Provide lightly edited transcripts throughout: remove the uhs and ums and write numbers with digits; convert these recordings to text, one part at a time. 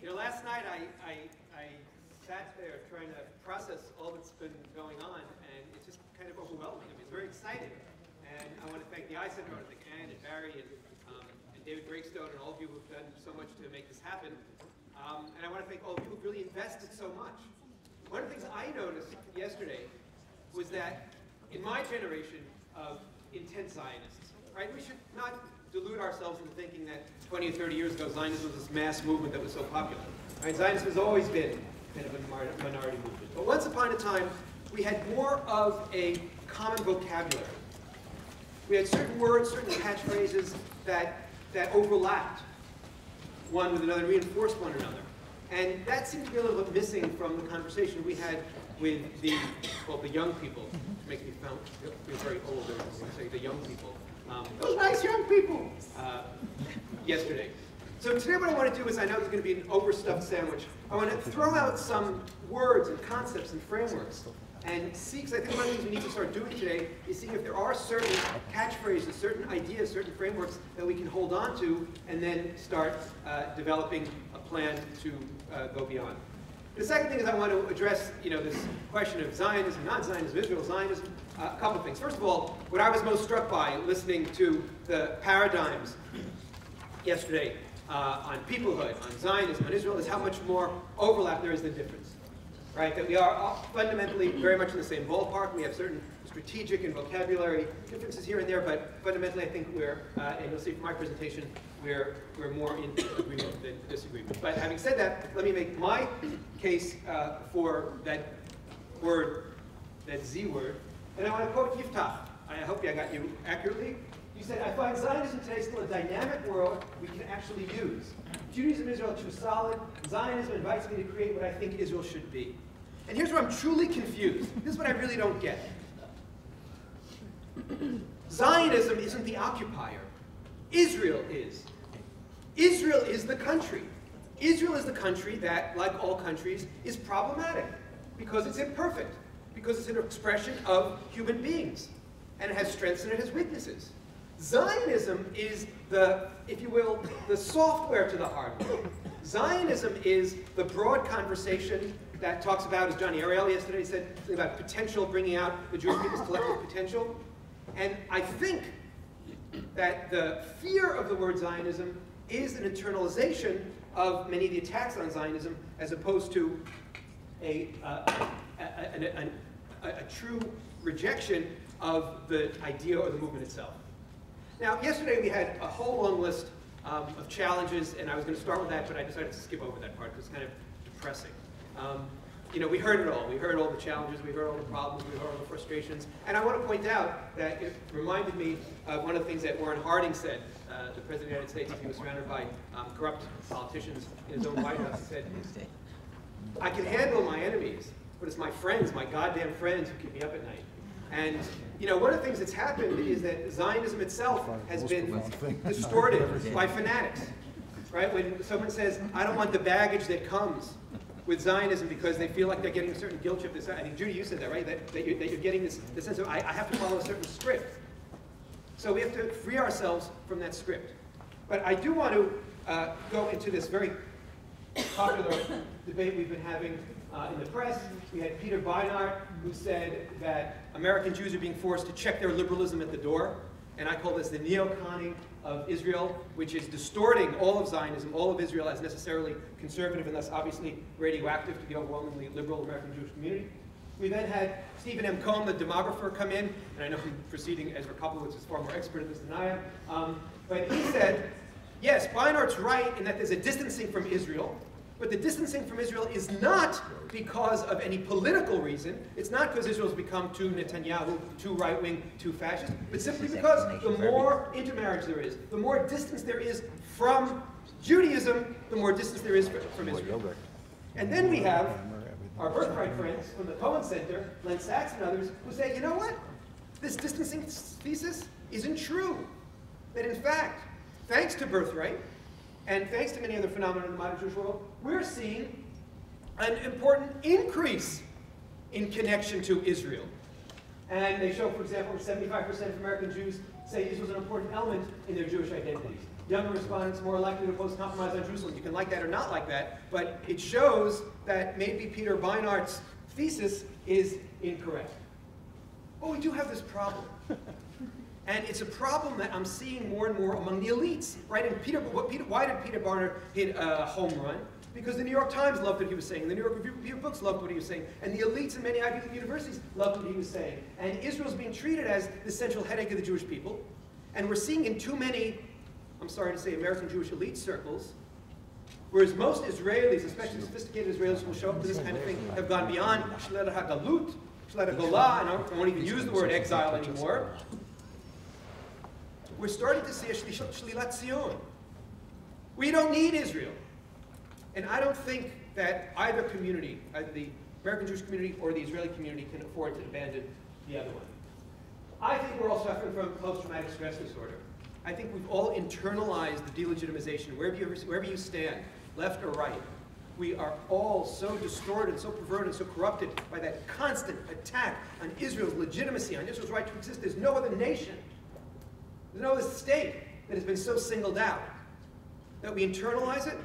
Last night I sat there trying to process all that's been going on, and it's just kind of overwhelming. I mean, it's very exciting. And I want to thank the I Center, I want to thank Ann and Barry and David Breakstone and all of you who've done so much to make this happen. And I want to thank all of you who've really invested so much. One of the things I noticed yesterday was that in my generation of intense Zionists, right, we should not delude ourselves into thinking that 20 or 30 years ago Zionism was this mass movement that was so popular. Right? Zionism has always been kind of a minority movement. But once upon a time, we had more of a common vocabulary. We had certain words, certain catchphrases that overlapped one with another, reinforced one another. And that seemed to be a little bit missing from the conversation we had with the young people. It makes me feel very old when I say the young people. Those nice young people! Yesterday. So today what I want to do is, I know there's going to be an overstuffed sandwich. I want to throw out some words and concepts and frameworks and see, because I think one of the things we need to start doing today is seeing if there are certain catchphrases, certain ideas, certain frameworks that we can hold on to and then start developing a plan to go beyond. The second thing is I want to address, this question of Zionism, non-Zionism, Israel, Zionism. A couple of things. First of all, what I was most struck by listening to the paradigms yesterday on peoplehood, on Zionism, on Israel, is how much more overlap there is than difference. Right? That we are fundamentally very much in the same ballpark. We have certain strategic and vocabulary differences here and there, but fundamentally I think we're, and you'll see from my presentation, we're more in agreement than disagreement. But having said that, let me make my case for that word, that Z word, and I want to quote Yiftach. I hope I got you accurately. You said, "I find Zionism today still a dynamic world we can actually use. Judaism and Israel are too solid. Zionism invites me to create what I think Israel should be." And here's where I'm truly confused. This is what I really don't get. Zionism isn't the occupier. Israel is. Israel is the country. Israel is the country that, like all countries, is problematic because it's imperfect, because it's an expression of human beings, and it has strengths and it has weaknesses. Zionism is the, if you will, the software to the hardware. Zionism is the broad conversation that talks about, as Johnny Ariel yesterday said, something about potential, bringing out the Jewish people's collective potential. And I think that the fear of the word Zionism is an internalization of many of the attacks on Zionism, as opposed to a true rejection of the idea or the movement itself. Now, yesterday we had a whole long list of challenges, and I was going to start with that, but I decided to skip over that part because it's kind of depressing. We heard it all. We heard all the challenges, we heard all the problems, we heard all the frustrations. And I want to point out that it reminded me of one of the things that Warren Harding said, the President of the United States, as he was surrounded by corrupt politicians in his own White House. He said, "I can handle my enemies, but it's my friends, my goddamn friends, who keep me up at night." And one of the things that's happened is that Zionism itself has been distorted by fanatics. Right? When someone says, "I don't want the baggage that comes with Zionism," because they feel like they're getting a certain guilt trip. I think, Judy, you said that, right? That you're getting this sense of, I have to follow a certain script. So we have to free ourselves from that script. But I do want to go into this very popular debate we've been having in the press. We had Peter Beinart, who said that American Jews are being forced to check their liberalism at the door. And I call this the neoconning of Israel, which is distorting all of Zionism, all of Israel, as necessarily conservative and thus obviously radioactive to the overwhelmingly liberal American Jewish community. We then had Stephen M. Cohen, the demographer, come in, and I know I'm proceeding Ezra Koplowitz is far more expert in this than I am, but he said, yes, Beinart's right in that there's a distancing from Israel, but the distancing from Israel is not because of any political reason. It's not because Israel's become too Netanyahu, too right-wing, too fascist, but simply because the more intermarriage there is, the more distance there is from Judaism, the more distance there is from Israel. And then we have our birthright friends from the Cohen Center, Len Sachs and others, who say, you know what? This distancing thesis isn't true. That in fact, thanks to birthright, and thanks to many other phenomena in the modern Jewish world, we're seeing an important increase in connection to Israel. And they show, for example, 75% of American Jews say Israel is an important element in their Jewish identities. younger respondents more likely to oppose compromise on Jerusalem. You can like that or not like that, but it shows that maybe Peter Beinart's thesis is incorrect. But we do have this problem. And it's a problem that I'm seeing more and more among the elites, right? And why did Peter Beinart hit a home run? Because the New York Times loved what he was saying, the New York Review of Books loved what he was saying, and the elites in many Ivy League universities loved what he was saying. And Israel's being treated as the central headache of the Jewish people. And we're seeing in too many, I'm sorry to say, American Jewish elite circles, whereas most Israelis, especially sophisticated Israelis who will show up to this kind of thing, have gone beyond Shlelah HaGalut, Shlelah HaGolah, and I won't even use the word exile anymore. We're starting to see a Shlilat Zion. We don't need Israel. And I don't think that either community, either the American Jewish community or the Israeli community, can afford to abandon the other one. I think we're all suffering from post-traumatic stress disorder. I think we've all internalized the delegitimization, wherever you stand, left or right. We are all so distorted, so perverted, so corrupted by that constant attack on Israel's legitimacy, on Israel's right to exist. There's no other nation, there's no other state that has been so singled out, that we internalize it,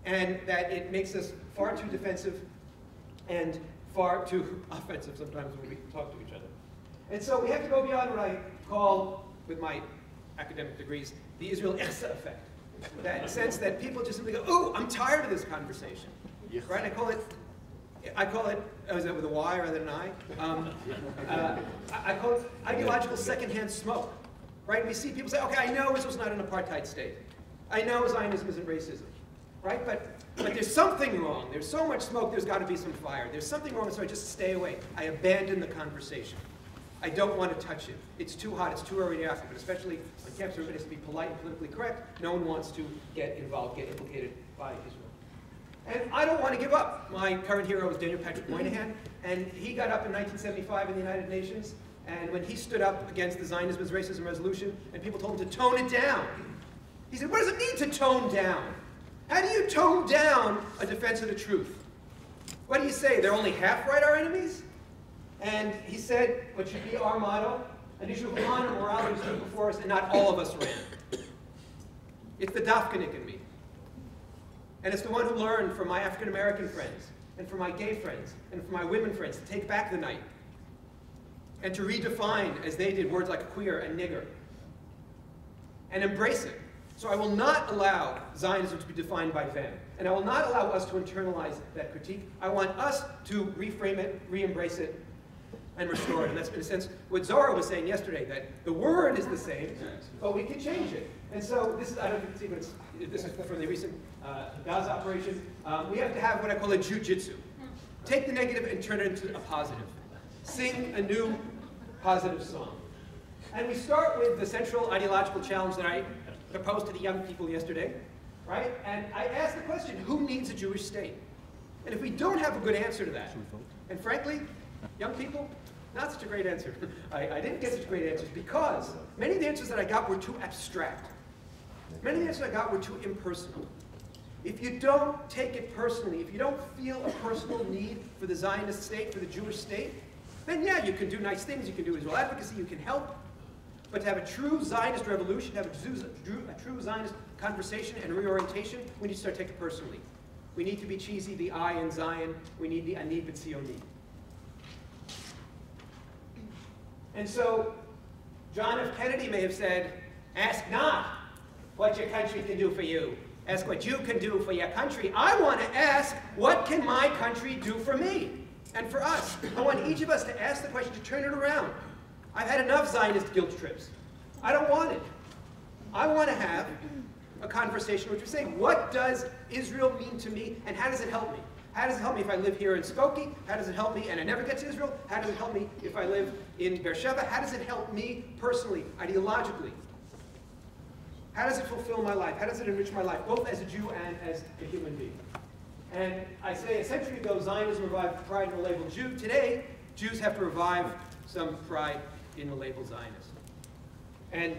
and that it makes us far too defensive and far too offensive sometimes when we talk to each other. And so we have to go beyond what I call, with my academic degrees, the Israel Echsa effect. That sense that people just simply go, oh, I'm tired of this conversation. Yes. Right? I call it, is it with a Y rather than an I? I call it ideological secondhand smoke. Right? We see people say, okay, I know Israel's not an apartheid state. I know Zionism isn't racism. Right? But there's something wrong. There's so much smoke, there's got to be some fire. There's something wrong, so I just stay away. I abandon the conversation. I don't want to touch it. It's too hot, it's too radioactive, but especially on campus, everybody has to be polite and politically correct. No one wants to get involved, get implicated by Israel. And I don't want to give up. My current hero is Daniel Patrick Moynihan, and he got up in 1975 in the United Nations, and when he stood up against the Zionism as Racism Resolution, and people told him to tone it down, he said, what does it mean to tone down? How do you tone down a defense of the truth? What do you say? They're only half right, our enemies? And he said, what should be our motto, an issue of honor, morality stood before us, and not all of us ran. It's the Dafkanik in me. And it's the one who learned from my African-American friends, and from my gay friends, and from my women friends to take back the night, and to redefine, as they did, words like queer and nigger, and embrace it. So I will not allow Zionism to be defined by them. And I will not allow us to internalize that critique. I want us to reframe it, re-embrace it, and restore it. And that's, in a sense, what Zora was saying yesterday, that the word is the same, but we can change it. And so this is, I don't know if you can see, but this is from the recent Gaza operation. We have to have what I call a jujitsu. Take the negative and turn it into a positive. Sing a new positive song. And we start with the central ideological challenge that I proposed to the young people yesterday, right? And I asked the question, who needs a Jewish state? And if we don't have a good answer to that, and frankly, young people, not such a great answer. I didn't get such great answers because many of the answers that I got were too abstract. Many of the answers I got were too impersonal. If you don't take it personally, if you don't feel a personal need for the Zionist state, for the Jewish state, then yeah, you can do nice things, you can do Israel advocacy, you can help. But to have a true Zionist revolution, to have a true Zionist conversation and reorientation, we need to start taking it personally. We need to be cheesy, the I in Zion. We need the Ani b'Tzioni. And so, John F. Kennedy may have said, ask not what your country can do for you. Ask what you can do for your country. I want to ask, what can my country do for me and for us? I want each of us to ask the question, to turn it around. I've had enough Zionist guilt trips. I don't want it. I want to have a conversation which we say, what does Israel mean to me, and how does it help me? How does it help me if I live here in Skokie? How does it help me and I never get to Israel? How does it help me if I live in Beersheba? How does it help me personally, ideologically? How does it fulfill my life? How does it enrich my life, both as a Jew and as a human being? And I say a century ago, Zionism revived pride in the label Jew. Today, Jews have to revive some pride in the label Zionist. And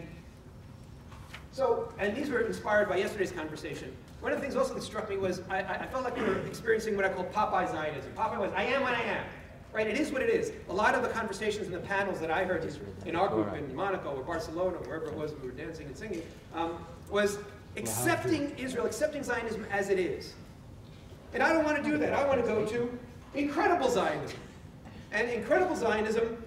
these were inspired by yesterday's conversation. One of the things also that struck me was I felt like we were experiencing what I call Popeye Zionism. Popeye was, I am what I am. Right? It is what it is. A lot of the conversations and the panels that I heard in our group in Monaco or Barcelona, or wherever it was we were dancing and singing, was accepting Israel, accepting Zionism as it is. And I don't want to do that. I want to go to incredible Zionism. And incredible Zionism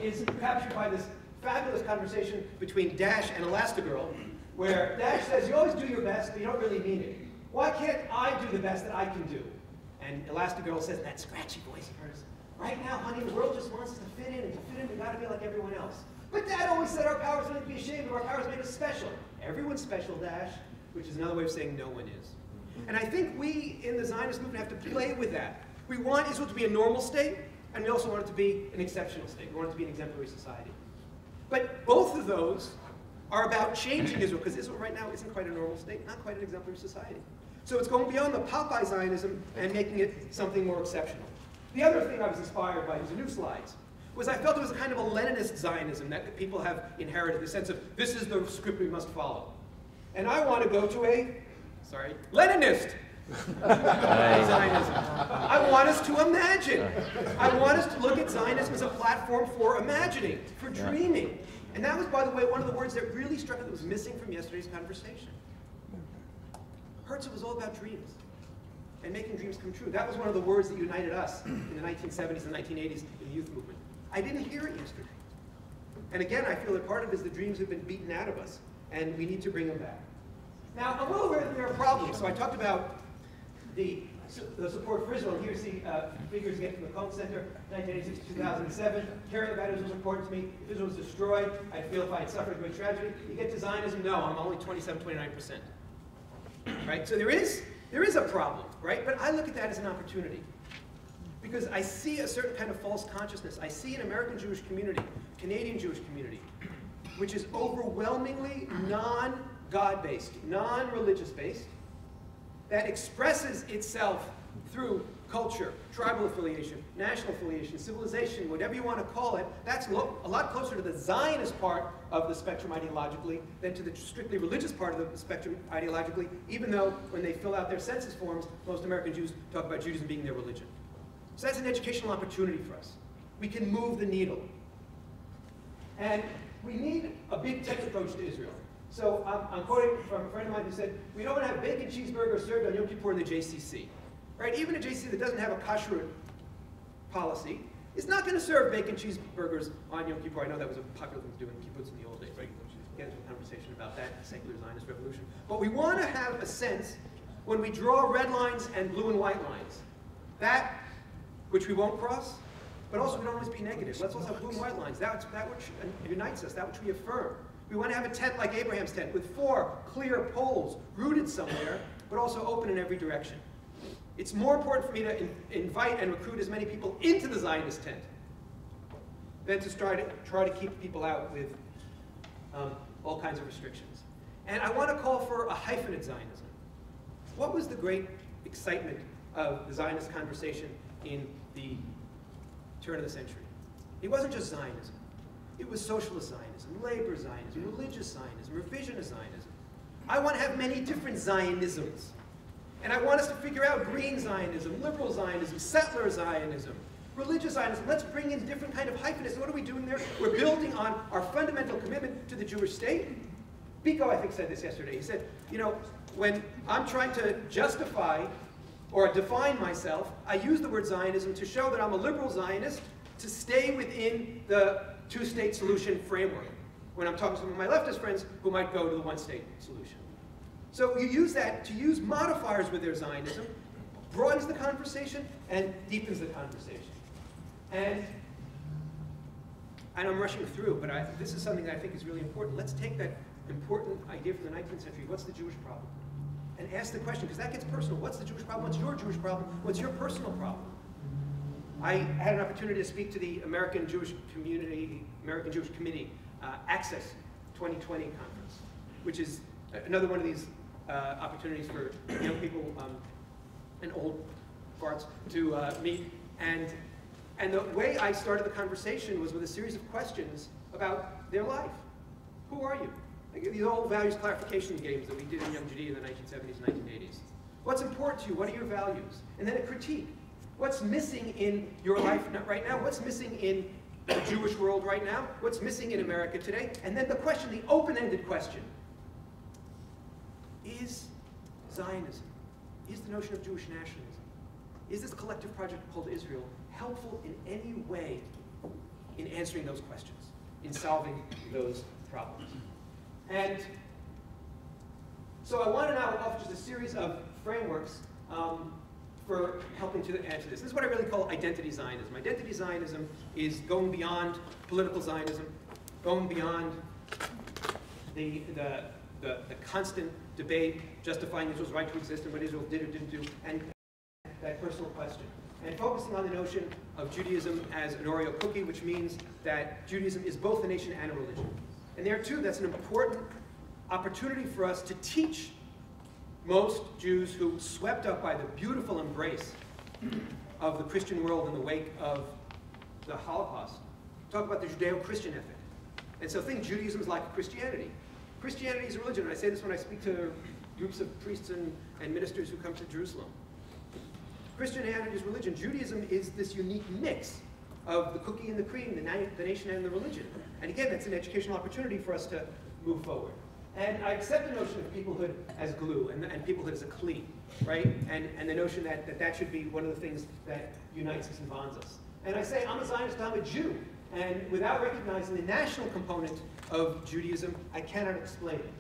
is captured by this fabulous conversation between Dash and Elastigirl, where Dash says, you always do your best, but you don't really mean it. Why can't I do the best that I can do? And Elastigirl says, that scratchy voice of hers, right now, honey, the world just wants us to fit in, and to fit in, we've got to be like everyone else. But Dad always said our powers made to be ashamed of, our powers made us special. Everyone's special, Dash, which is another way of saying no one is. And I think we in the Zionist movement have to play with that. We want Israel to be a normal state, and we also want it to be an exceptional state. We want it to be an exemplary society. But both of those are about changing Israel, because Israel right now isn't quite a normal state, not quite an exemplary society. So it's going beyond the Popeye Zionism and making it something more exceptional. The other thing I was inspired by, these are new slides, was I felt it was a kind of a Leninist Zionism that people have inherited, the sense of this is the script we must follow. And I want to go to a, Leninist Zionism. I want us to imagine. I want us to look at Zionism as a platform for imagining, for dreaming. And that was, by the way, one of the words that really struck me that was missing from yesterday's conversation. Herzl was all about dreams and making dreams come true. That was one of the words that united us in the 1970s and 1980s in the youth movement. I didn't hear it yesterday. And again, I feel that part of it is the dreams have been beaten out of us, and we need to bring them back. Now, I'm well aware that there are problems. So I talked about the support for Israel. And here you see figures again from the Cohen Center, 1986 to 2007. Caring about Israel was important to me. If Israel was destroyed, I'd feel if I had suffered a great tragedy. You get to Zionism, no, I'm only 27, 29%. Right? So there is a problem, right? But I look at that as an opportunity. Because I see a certain kind of false consciousness. I see an American Jewish community, Canadian Jewish community, which is overwhelmingly non-God-based, non-religious-based, that expresses itself through culture, tribal affiliation, national affiliation, civilization, whatever you want to call it. That's a lot closer to the Zionist part of the spectrum ideologically than to the strictly religious part of the spectrum ideologically, even though when they fill out their census forms, most American Jews talk about Judaism being their religion. So that's an educational opportunity for us. We can move the needle. And we need a big tech approach to Israel. So I'm quoting from a friend of mine who said, we don't want to have bacon cheeseburgers served on Yom Kippur in the JCC. Right? Even a JCC that doesn't have a kashrut policy is not going to serve bacon cheeseburgers on Yom Kippur. I know that was a popular thing to do in kibbutz in the old days, right? Get into a conversation about that, secular Zionist revolution. But we want to have a sense, when we draw red lines and blue and white lines, that which we won't cross, but also we don't always be negative. Let's also have blue and white lines. That which unites us, that which we affirm. We want to have a tent like Abraham's tent with 4 clear poles rooted somewhere, but also open in every direction. It's more important for me to invite and recruit as many people into the Zionist tent than to try to keep people out with all kinds of restrictions. And I want to call for a hyphenate Zionism. What was the great excitement of the Zionist conversation in the turn of the century? It wasn't just Zionism. It was socialist Zionism, labor Zionism, religious Zionism, revisionist Zionism. I want to have many different Zionisms. And I want us to figure out green Zionism, liberal Zionism, settler Zionism, religious Zionism. Let's bring in different kind of hyphenates. What are we doing there? We're building on our fundamental commitment to the Jewish state. Biko, I think, said this yesterday. He said, you know, when I'm trying to justify or define myself, I use the word Zionism to show that I'm a liberal Zionist to stay within the two-state solution framework when I'm talking to some of my leftist friends who might go to the one-state solution. So you use that to use modifiers with their Zionism, broadens the conversation and deepens the conversation. And I'm rushing through, but this is something that I think is really important. Let's take that important idea from the 19th century, what's the Jewish problem? And ask the question, because that gets personal. What's the Jewish problem? What's your Jewish problem? What's your personal problem? I had an opportunity to speak to the American Jewish Committee Access 2020 conference, which is another one of these opportunities for young people and old farts to meet. And the way I started the conversation was with a series of questions about their life. Who are you? Like these old values clarification games that we did in Young Judea in the 1970s and 1980s. What's important to you? What are your values? And then a critique. What's missing in your life right now? What's missing in the Jewish world right now? What's missing in America today? And then the question, the open-ended question. is Zionism, is the notion of Jewish nationalism, is this collective project called Israel helpful in any way in answering those questions, in solving those problems? And so I want to now offer just a series of frameworks for helping to answer this. This is what I really call identity Zionism. Identity Zionism is going beyond political Zionism, going beyond the constant debate justifying Israel's right to exist and what Israel did or didn't do, and that personal question. And focusing on the notion of Judaism as an Oreo cookie, which means that Judaism is both a nation and a religion. And there too, that's an important opportunity for us to teach most Jews who swept up by the beautiful embrace of the Christian world in the wake of the Holocaust, talk about the Judeo-Christian ethic. And so think Judaism is like Christianity. Christianity is a religion, and I say this when I speak to groups of priests and ministers who come to Jerusalem. Christianity is religion. Judaism is this unique mix of the cookie and the cream, the nation and the religion. And again, that's an educational opportunity for us to move forward. And I accept the notion of peoplehood as glue and peoplehood as a cleat, right? And the notion that should be one of the things that unites us and bonds us. And I say, I'm a Zionist, I'm a Jew. And without recognizing the national component of Judaism, I cannot explain it.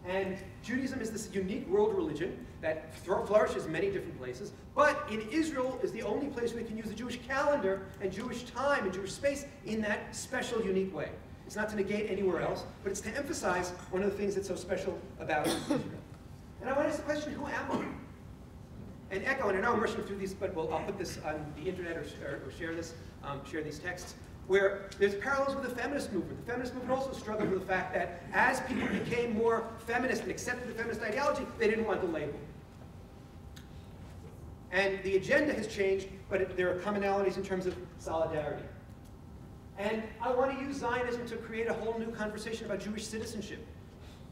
And Judaism is this unique world religion that flourishes in many different places, but in Israel is the only place we can use the Jewish calendar and Jewish time and Jewish space in that special, unique way. It's not to negate anywhere else, but it's to emphasize one of the things that's so special about Israel. And I want to ask the question, who am I? And echo, and I know I'm rushing through these, but I'll put this on the internet or share these texts, where there's parallels with the feminist movement. The feminist movement also struggled with the fact that as people became more feminist and accepted the feminist ideology, they didn't want the label. And the agenda has changed, but there are commonalities in terms of solidarity. And I want to use Zionism to create a whole new conversation about Jewish citizenship,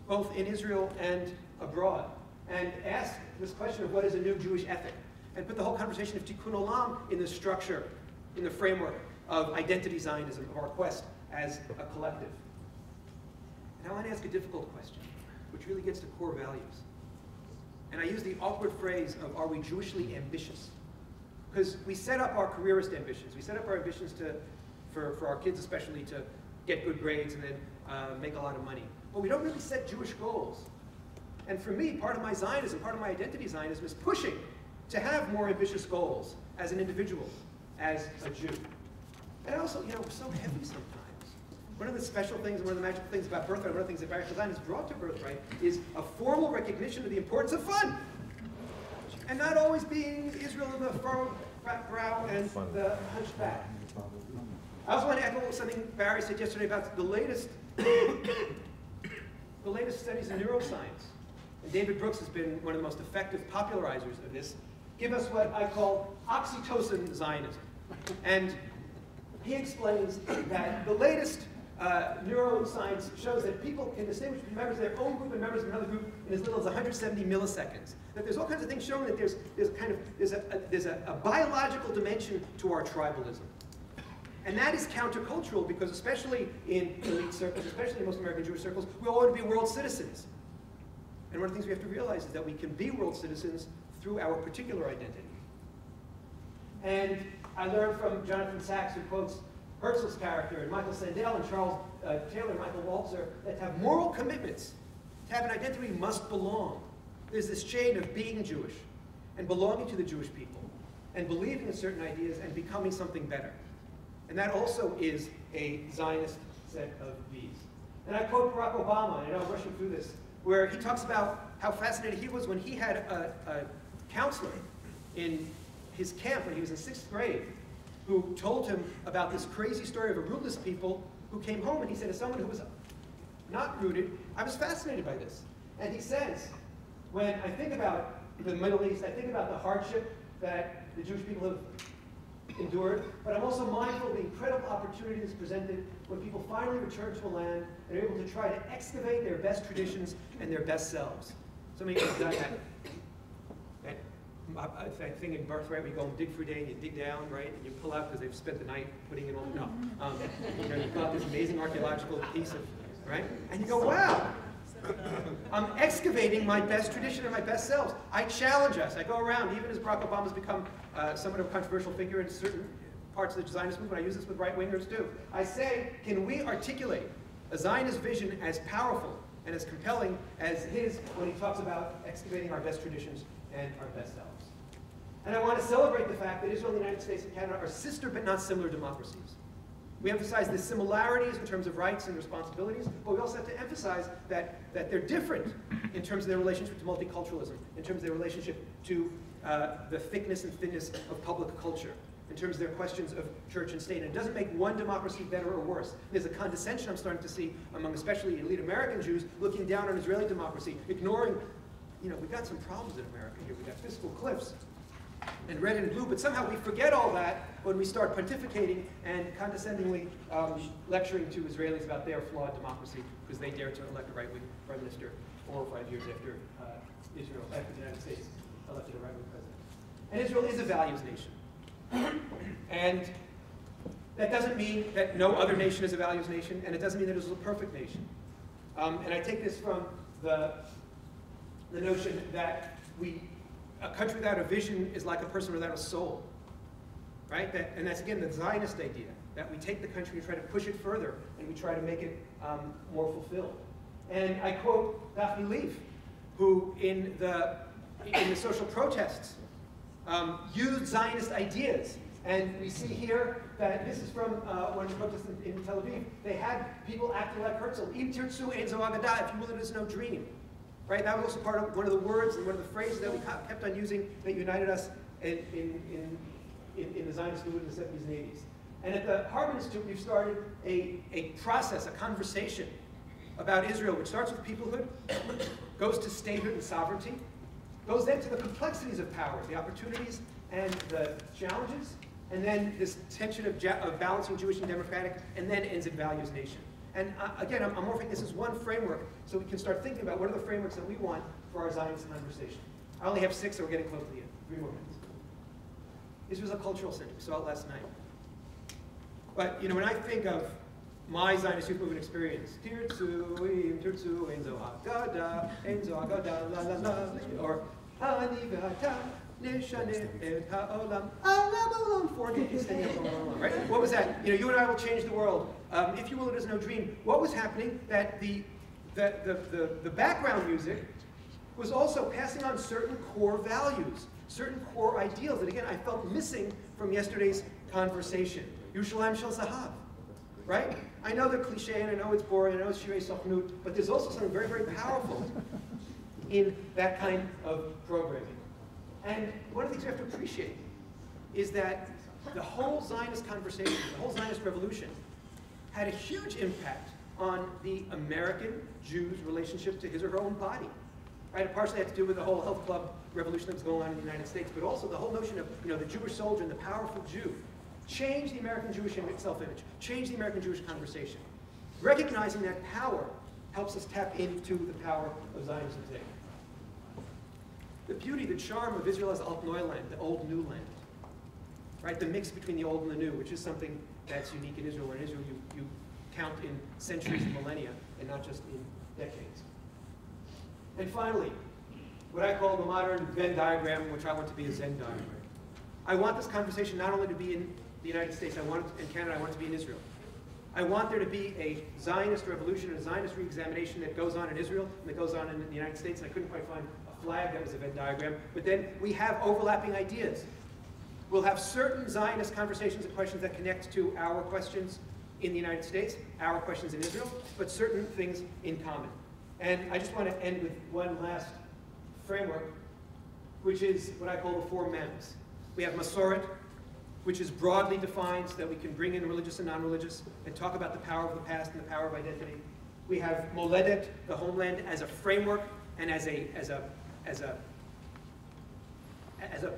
both in Israel and abroad, and ask this question of what is a new Jewish ethic, and put the whole conversation of Tikkun Olam in the structure, in the framework of identity Zionism, of our quest as a collective. And I want to ask a difficult question, which really gets to core values. And I use the awkward phrase of, are we Jewishly ambitious? Because we set up our careerist ambitions. We set up our ambitions for our kids especially, to get good grades and then make a lot of money. But we don't really set Jewish goals. And for me, part of my Zionism, part of my identity Zionism is pushing to have more ambitious goals as an individual, as a Jew. And also, we're so heavy sometimes. One of the special things, one of the magical things about birthright, one of the things that Baruch Design has brought to birthright is a formal recognition of the importance of fun. And not always being Israel of the furrowed brow and the hunched back. I also want to echo something Barry said yesterday about the latest studies in neuroscience. And David Brooks has been one of the most effective popularizers of this. Give us what I call oxytocin Zionism. And he explains that the latest neuroscience shows that people can distinguish between members of their own group and members of another group in as little as 170 milliseconds. That there's all kinds of things showing that there's a biological dimension to our tribalism. And that is countercultural because especially in elite circles, especially in most American Jewish circles, we all want to be world citizens. And one of the things we have to realize is that we can be world citizens through our particular identity. And I learned from Jonathan Sachs, who quotes Herzl's character, and Michael Sandel, and Charles Taylor, and Michael Walzer, that to have moral commitments, to have an identity, we must belong. There's this chain of being Jewish, and belonging to the Jewish people, and believing in certain ideas, and becoming something better. And that also is a Zionist set of V's. And I quote Barack Obama, and I know I'm rushing through this, where he talks about how fascinated he was when he had a counselor in his camp when he was in 6th grade who told him about this crazy story of a rootless people who came home, and he said, as someone who was not rooted, I was fascinated by this. And he says, when I think about the Middle East, I think about the hardship that the Jewish people have endured, but I'm also mindful of the incredible opportunities presented when people finally return to a land and are able to try to excavate their best traditions and their best selves. So many people have done that thing in Birthright where you go and dig for a day and you dig down, right, and you pull out because they've spent the night putting it all. No, you pull out this amazing archaeological piece of, right, and you go, wow, I'm excavating my best tradition and my best selves. I challenge us. I go around, even as Barack Obama's become somewhat of a controversial figure in certain parts of the Zionist movement. I use this with right-wingers too. I say, can we articulate a Zionist vision as powerful and as compelling as his when he talks about excavating our best traditions and our best selves? And I want to celebrate the fact that Israel, the United States, and Canada are sister but not similar democracies. We emphasize the similarities in terms of rights and responsibilities, but we also have to emphasize that they're different in terms of their relationship to multiculturalism, in terms of their relationship to the thickness and thinness of public culture, in terms of their questions of church and state. And it doesn't make one democracy better or worse. There's a condescension I'm starting to see among especially elite American Jews looking down on Israeli democracy, ignoring, we've got some problems in America here. We've got fiscal cliffs and red and blue, but somehow we forget all that when we start pontificating and condescendingly lecturing to Israelis about their flawed democracy because they dare to elect a right-wing prime minister 4 or 5 years after after the United States elected a right-wing president. And Israel is a values nation. And that doesn't mean that no other nation is a values nation, and it doesn't mean that Israel is a perfect nation. And I take this from the notion that a country without a vision is like a person without a soul, right? And that's, again, the Zionist idea, that we take the country and try to push it further, and we try to make it more fulfilled. And I quote Daphne Leaf, who in the social protests used Zionist ideas. And we see here that this is from one of the protests in Tel Aviv. They had people acting like Herzl, Im tirtzu ein zo agada, if you will, it is no dream. Right? That was also part of one of the words and one of the phrases that we kept on using that united us in the Zionist movement in the 70s and 80s. And at the Harvard Institute, we've started a process, a conversation about Israel, which starts with peoplehood, goes to statehood and sovereignty, goes then to the complexities of power, the opportunities and the challenges, and then this tension of balancing Jewish and democratic, and then ends in values nation. And again, I'm offering this as one framework so we can start thinking about what are the frameworks that we want for our Zionist conversation. I only have 6, so we're getting close to the end. 3 more minutes. Israel's a cultural center. We saw it last night. But when I think of my Zionist youth movement experience, tirtzu ein zo agada, la la la, or ani v'ata neshane et ha'olam, alam olam, 4 days, right? What was that? You and I will change the world. If you will, it is no dream. What was happening? That the background music was also passing on certain core values, certain core ideals that, again, I felt missing from yesterday's conversation. Yerushalayim Shel Zahav, right? I know they're cliche, and I know it's boring, I know it's Shirei Sochnut, but there's also something very, very powerful in that kind of programming. And one of the things you have to appreciate is that the whole Zionist conversation, the whole Zionist revolution, had a huge impact on the American Jew's relationship to his or her own body. Right? It partially had to do with the whole health club revolution that was going on in the United States, but also the whole notion of the Jewish soldier and the powerful Jew changed the American Jewish self-image, changed the American Jewish conversation. Recognizing that power helps us tap into the power of Zionism today. The beauty, the charm of Israel as Alt Neuland, the old new land, right? The mix between the old and the new, which is something that's unique in Israel, where in Israel you count in centuries and millennia and not just in decades. And finally, what I call the modern Venn diagram, which I want to be a Zen diagram. I want this conversation not only to be in the United States, in Canada, I want it to be in Israel. I want there to be a Zionist revolution, a Zionist re-examination that goes on in Israel and that goes on in the United States. And I couldn't quite find a flag that was a Venn diagram. But then we have overlapping ideas. We'll have certain Zionist conversations and questions that connect to our questions in the United States, our questions in Israel, but certain things in common. And I just want to end with one last framework, which is what I call the 4 mems. We have Masoret, which is broadly defined so that we can bring in religious and non-religious and talk about the power of the past and the power of identity. We have Moledet, the homeland, as a framework and as a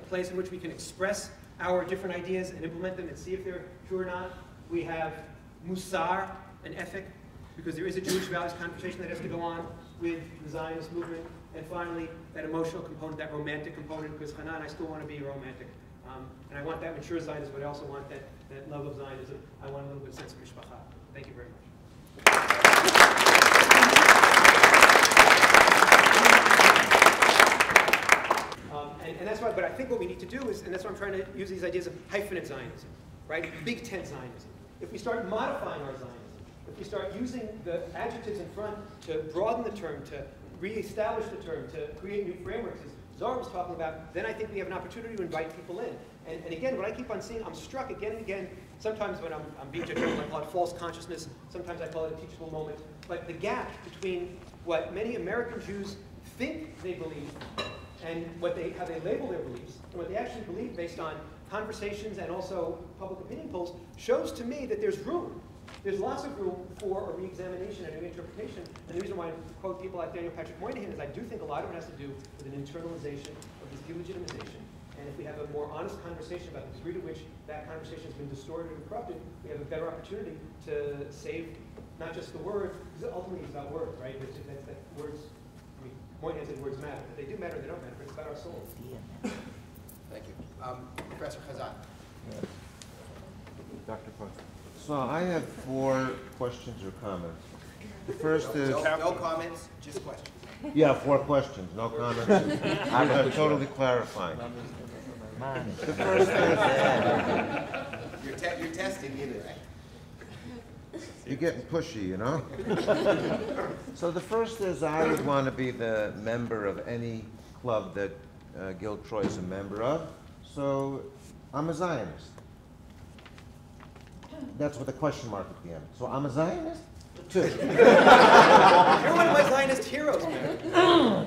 place in which we can express our different ideas and implement them and see if they're true or not. We have Musar, an ethic, because there is a Jewish values conversation that has to go on with the Zionist movement. And finally, that emotional component, that romantic component, because Hanan, I still want to be romantic. And I want that mature Zionism, but I also want that love of Zionism. I want a little bit of sense of mishpacha. Thank you very much. And that's why, but I think what we need to do is, and that's why I'm trying to use these ideas of hyphenate Zionism, right? Big tent Zionism. If we start modifying our Zionism, if we start using the adjectives in front to broaden the term, to reestablish the term, to create new frameworks, as Zara was talking about, then I think we have an opportunity to invite people in. And again, what I keep on seeing, I'm struck again and again, sometimes when I'm being judgmental, I call it false consciousness, sometimes I call it a teachable moment, but the gap between what many American Jews think they believe and how they label their beliefs, and what they actually believe based on conversations and also public opinion polls, shows to me that there's room. There's lots of room for a re-examination and a reinterpretation. And the reason why I quote people like Daniel Patrick Moynihan is I do think a lot of it has to do with an internalization of this delegitimization. And if we have a more honest conversation about the degree to which that conversation has been distorted and corrupted, we have a better opportunity to save not just the word, because ultimately it's about words, right? That words, I mean, Moynihan said words matter. But they do matter, they don't matter, but it's about our souls. Thank you. Professor Khazan. Dr. Post. So I have 4 questions or comments. The first is... No comments, just questions. Yeah, 4 questions, no comments. I'm totally clarifying. The first is... You're testing me today. You're getting pushy, you know? So the first is I would want to be the member of any club that Gil Troy is a member of. So I'm a Zionist. That's with a question mark at the end. So I'm a Zionist? Too. You're one of my Zionist heroes, man.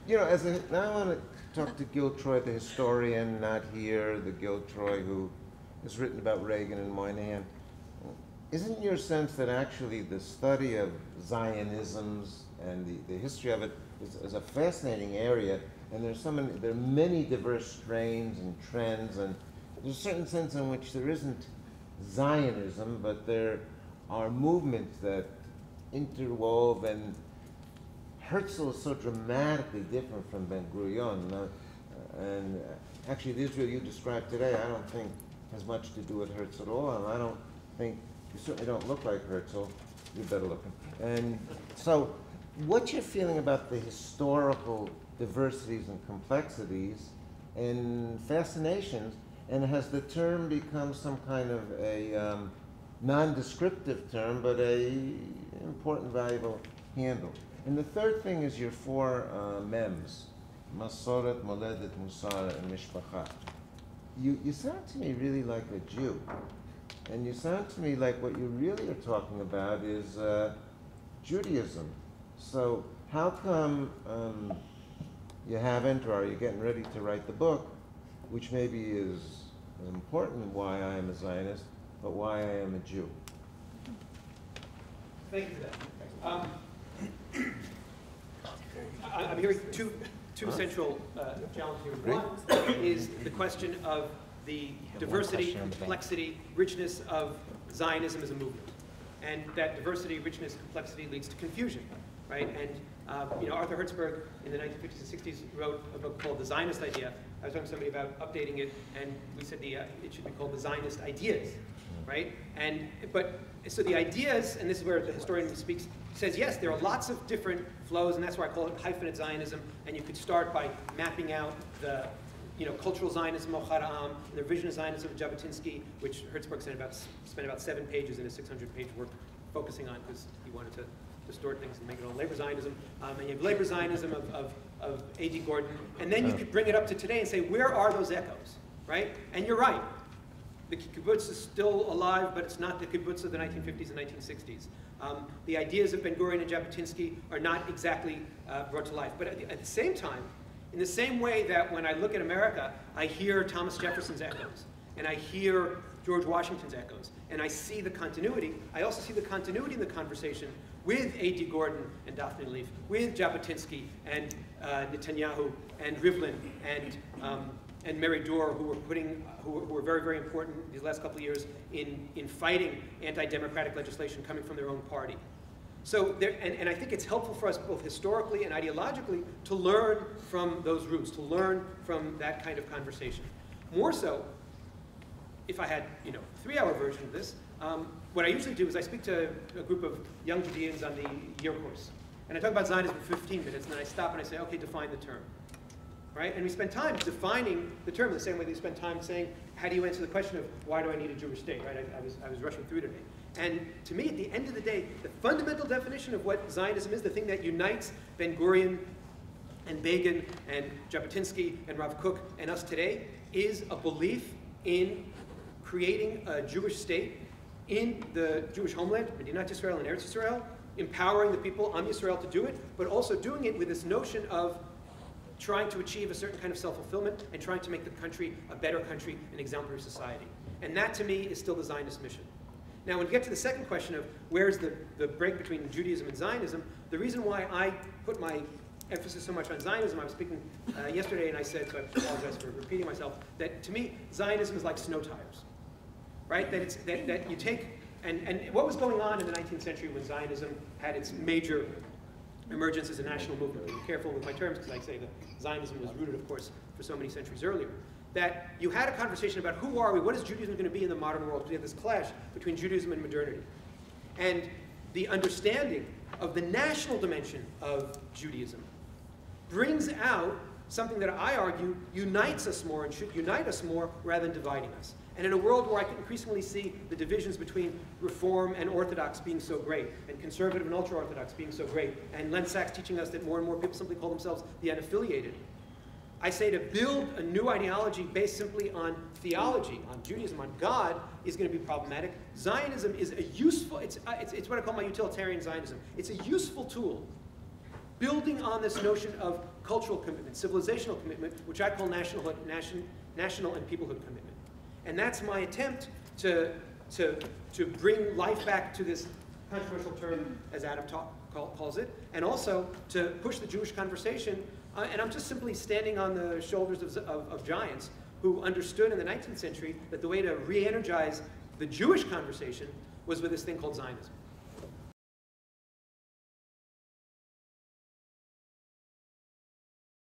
You know, now I want to talk to Gil Troy, the historian, not here, the Gil Troy who has written about Reagan and Moynihan. Isn't your sense that actually the study of Zionisms and the history of it is a fascinating area, and there are many diverse strains and trends, and there's a certain sense in which there isn't Zionism, but there are movements that interwove, and Herzl is so dramatically different from Ben-Gurion. And actually, the Israel you described today, I don't think has much to do with Herzl at all, and I don't think, you certainly don't look like Herzl. You're better looking. And so, what's your feeling about the historical diversities and complexities and fascinations? And has the term become some kind of a non-descriptive term, but a important, valuable handle? And the third thing is your 4 mems, Masoret, Moledet, Musar, and Mishpacha. You sound to me really like a Jew. And you sound to me like what you really are talking about is Judaism. So how come you haven't, or are you getting ready to write the book, which maybe is important why I am a Zionist, but why I am a Jew? Thank you for that. I'm hearing two central challenges here. One is the question of the diversity, complexity, richness of Zionism as a movement. And that diversity, richness, complexity leads to confusion, right? And Arthur Hertzberg in the 1950s and 60s wrote a book called The Zionist Idea. I was talking to somebody about updating it, and we said it should be called The Zionist Ideas, right? So the ideas, and this is where the historian who speaks says, yes, there are lots of different flows, and that's why I call it hyphenate Zionism, and you could start by mapping out the cultural Zionism of Haram, and the revisionist Zionism of Jabotinsky, which Hertzberg spent about 7 pages in a 600-page work focusing on, because he wanted to distort things and make it all labor Zionism. And you have labor Zionism of A.D. Gordon, and then you could bring it up to today and say, where are those echoes, right? And you're right. The kibbutz is still alive, but it's not the kibbutz of the 1950s and 1960s. The ideas of Ben-Gurion and Jabotinsky are not exactly brought to life. But at the same time, in the same way that when I look at America, I hear Thomas Jefferson's echoes, and I hear George Washington's echoes, and I see the continuity, I also see the continuity in the conversation with A.D. Gordon and Daphne Leaf, with Jabotinsky and Netanyahu and Rivlin and Mary Dorr, who were very, very important these last couple of years in fighting anti-democratic legislation coming from their own party. So and I think it's helpful for us both historically and ideologically to learn from those roots, to learn from that kind of conversation. More so, if I had a 3-hour version of this, what I usually do is I speak to a group of young Judeans on the year course. And I talk about Zionism for 15 minutes, and then I stop and I say, okay, define the term. right? And we spend time defining the term the same way they spend time saying, how do you answer the question of why do I need a Jewish state, right? I was rushing through today. And to me, at the end of the day, the fundamental definition of what Zionism is, the thing that unites Ben-Gurion and Begin and Jabotinsky and Rav Kook and us today, is a belief in creating a Jewish state in the Jewish homeland, Medinat Yisrael and Eretz Yisrael, empowering the people, Am Yisrael, to do it, but also doing it with this notion of trying to achieve a certain kind of self-fulfillment and trying to make the country a better country, an exemplary society. And that, to me, is still the Zionist mission. Now, when we get to the second question of where's the break between Judaism and Zionism, the reason why I put my emphasis so much on Zionism, I was speaking yesterday and I said, so I apologize for repeating myself, that to me, Zionism is like snow tires, right? That you take, and what was going on in the 19th century when Zionism had its major emergence as a national movement. Be careful with my terms, because I say that Zionism was rooted, of course, for so many centuries earlier. That you had a conversation about who are we, what is Judaism going to be in the modern world? We had this clash between Judaism and modernity. And the understanding of the national dimension of Judaism brings out something that I argue unites us more and should unite us more rather than dividing us. And in a world where I can increasingly see the divisions between Reform and Orthodox being so great, and Conservative and Ultra-Orthodox being so great, and Len Sachs teaching us that more and more people simply call themselves the unaffiliated, I say to build a new ideology based simply on theology, on Judaism, on God, is going to be problematic. Zionism is a useful, it's what I call my utilitarian Zionism. It's a useful tool, building on this notion of cultural commitment, civilizational commitment, which I call national and peoplehood commitment. And that's my attempt to bring life back to this controversial term, as Adam calls it, and also to push the Jewish conversation. And I'm just simply standing on the shoulders of giants who understood in the 19th century that the way to re-energize the Jewish conversation was with this thing called Zionism.